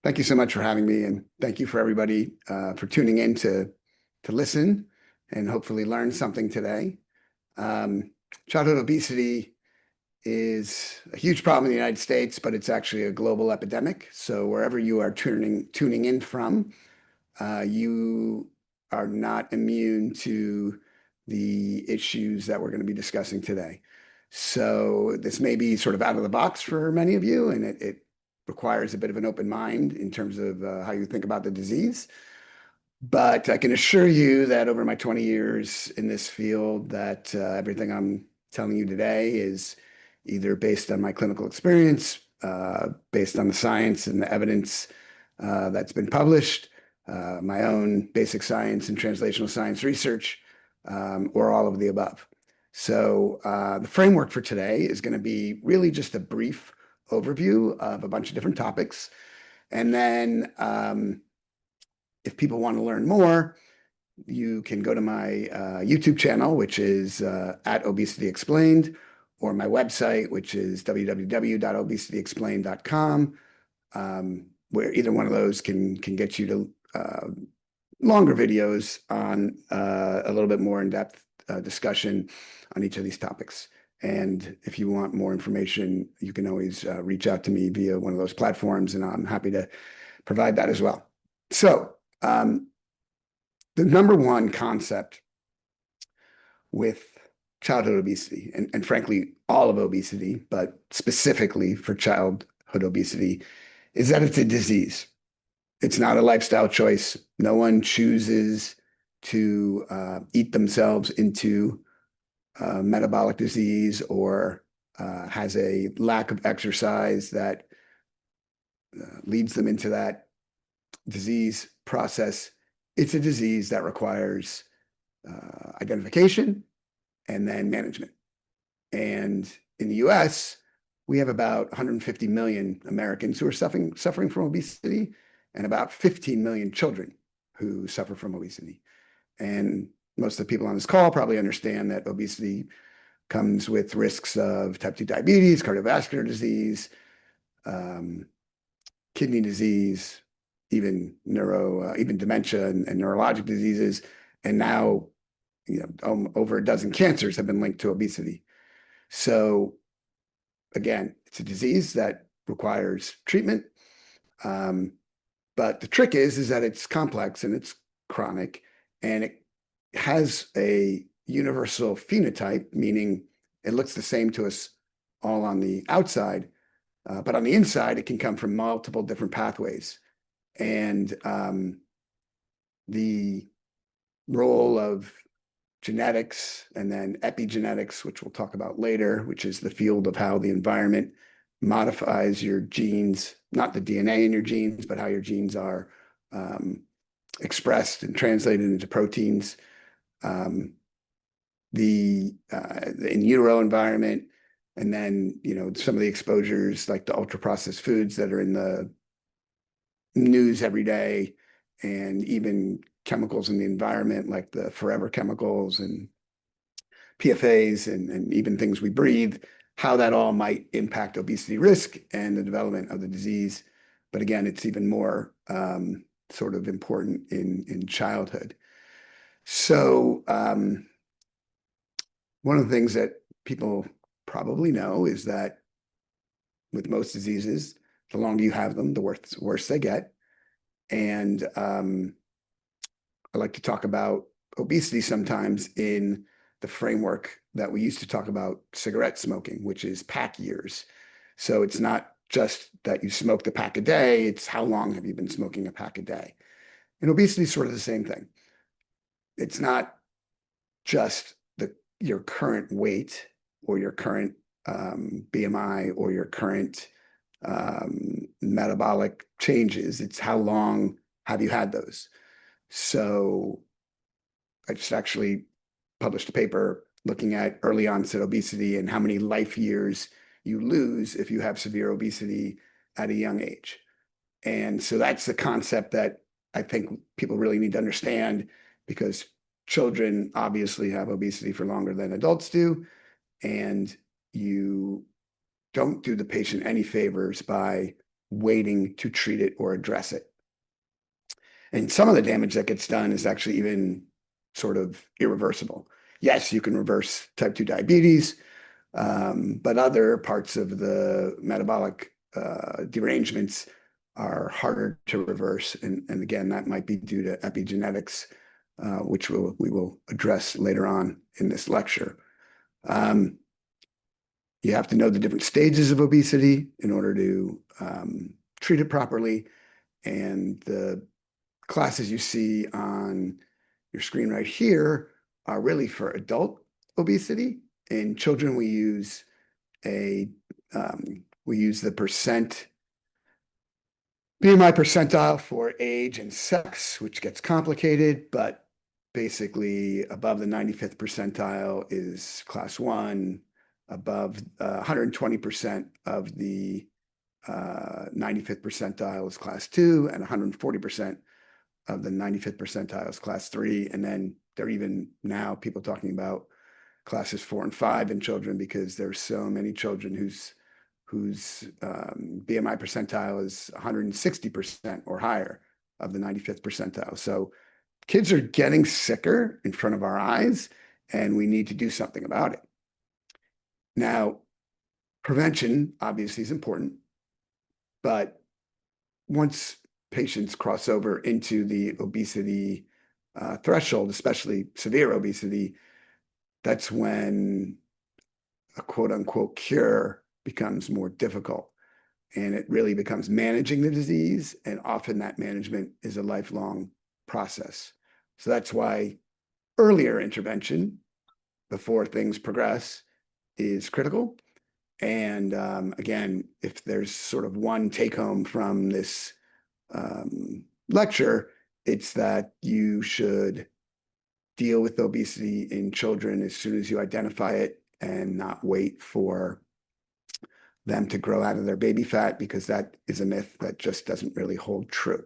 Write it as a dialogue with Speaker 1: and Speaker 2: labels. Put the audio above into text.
Speaker 1: Thank you so much for having me, and thank you for everybody for tuning in to listen and hopefully learn something today. Um, Childhood obesity is a huge problem in the United States, but it's actually a global epidemic. So wherever you are tuning in from, you are not immune to the issues that we're going to be discussing today. So this may be sort of out of the box for many of you, and it requires a bit of an open mind in terms of how you think about the disease. But I can assure you that over my 20 years in this field, that everything I'm telling you today is either based on my clinical experience, based on the science and the evidence that's been published, my own basic science and translational science research, or all of the above. So the framework for today is going to be really just a brief overview of a bunch of different topics. And then if people want to learn more, you can go to my YouTube channel, which is at Obesity Explained, or my website, which is www.obesityexplained.com, where either one of those can get you to longer videos on a little bit more in-depth discussion on each of these topics. And if you want more information, you can always reach out to me via one of those platforms, and I'm happy to provide that as well. So the number one concept with childhood obesity, and frankly, all of obesity, but specifically for childhood obesity, is that it's a disease. It's not a lifestyle choice. No one chooses to eat themselves into metabolic disease or has a lack of exercise that leads them into that disease process. It's a disease that requires identification and then management. And in the US, we have about 150 million Americans who are suffering from obesity, and about 15 million children who suffer from obesity. And most of the people on this call probably understand that obesity comes with risks of type 2 diabetes, cardiovascular disease, kidney disease, even dementia and neurologic diseases. And now, over a dozen cancers have been linked to obesity. So again, it's a disease that requires treatment. But the trick is that it's complex and it's chronic, and it has a universal phenotype, meaning it looks the same to us all on the outside, but on the inside, it can come from multiple different pathways. And the role of genetics and then epigenetics, which we'll talk about later, which is the field of how the environment modifies your genes, not the DNA in your genes, but how your genes are expressed and translated into proteins. The in utero environment, and then some of the exposures like the ultra processed foods that are in the news every day, and even chemicals in the environment like the forever chemicals and PFAs and even things we breathe, how that all might impact obesity risk and the development of the disease. But again, it's even more sort of important in childhood. So one of the things that people probably know is that with most diseases, the longer you have them, the worse they get. And I like to talk about obesity sometimes in the framework that we used to talk about cigarette smoking, which is pack years. So it's not just that you smoked a pack a day, it's how long have you been smoking a pack a day. And obesity is sort of the same thing. It's not just your current weight or your current BMI or your current metabolic changes. It's how long have you had those. So I just actually published a paper looking at early onset obesity and how many life years you lose if you have severe obesity at a young age. And so that's the concept that I think people really need to understand, because children obviously have obesity for longer than adults do, and you don't do the patient any favors by waiting to treat it or address it. And some of the damage that gets done is actually even sort of irreversible. Yes, you can reverse type 2 diabetes, but other parts of the metabolic derangements are harder to reverse. And again, that might be due to epigenetics, which we will address later on in this lecture. You have to know the different stages of obesity in order to treat it properly. And the classes you see on your screen right here are really for adult obesity. In children, we use the BMI percentile for age and sex, which gets complicated, but basically above the 95th percentile is class 1, above 120% of the 95th percentile is class 2, and 140% of the 95th percentile is class 3. And then there are even now people talking about classes 4 and 5 in children, because there's so many children whose BMI percentile is 160% or higher of the 95th percentile. So kids are getting sicker in front of our eyes, and we need to do something about it. Now, prevention obviously is important, but once patients cross over into the obesity threshold, especially severe obesity, that's when a quote unquote cure becomes more difficult. And it really becomes managing the disease. And often that management is a lifelong process. So that's why earlier intervention before things progress is critical. And again, if there's sort of one take home from this lecture, it's that you should deal with obesity in children as soon as you identify it, and not wait for them to grow out of their baby fat, because that is a myth that just doesn't really hold true.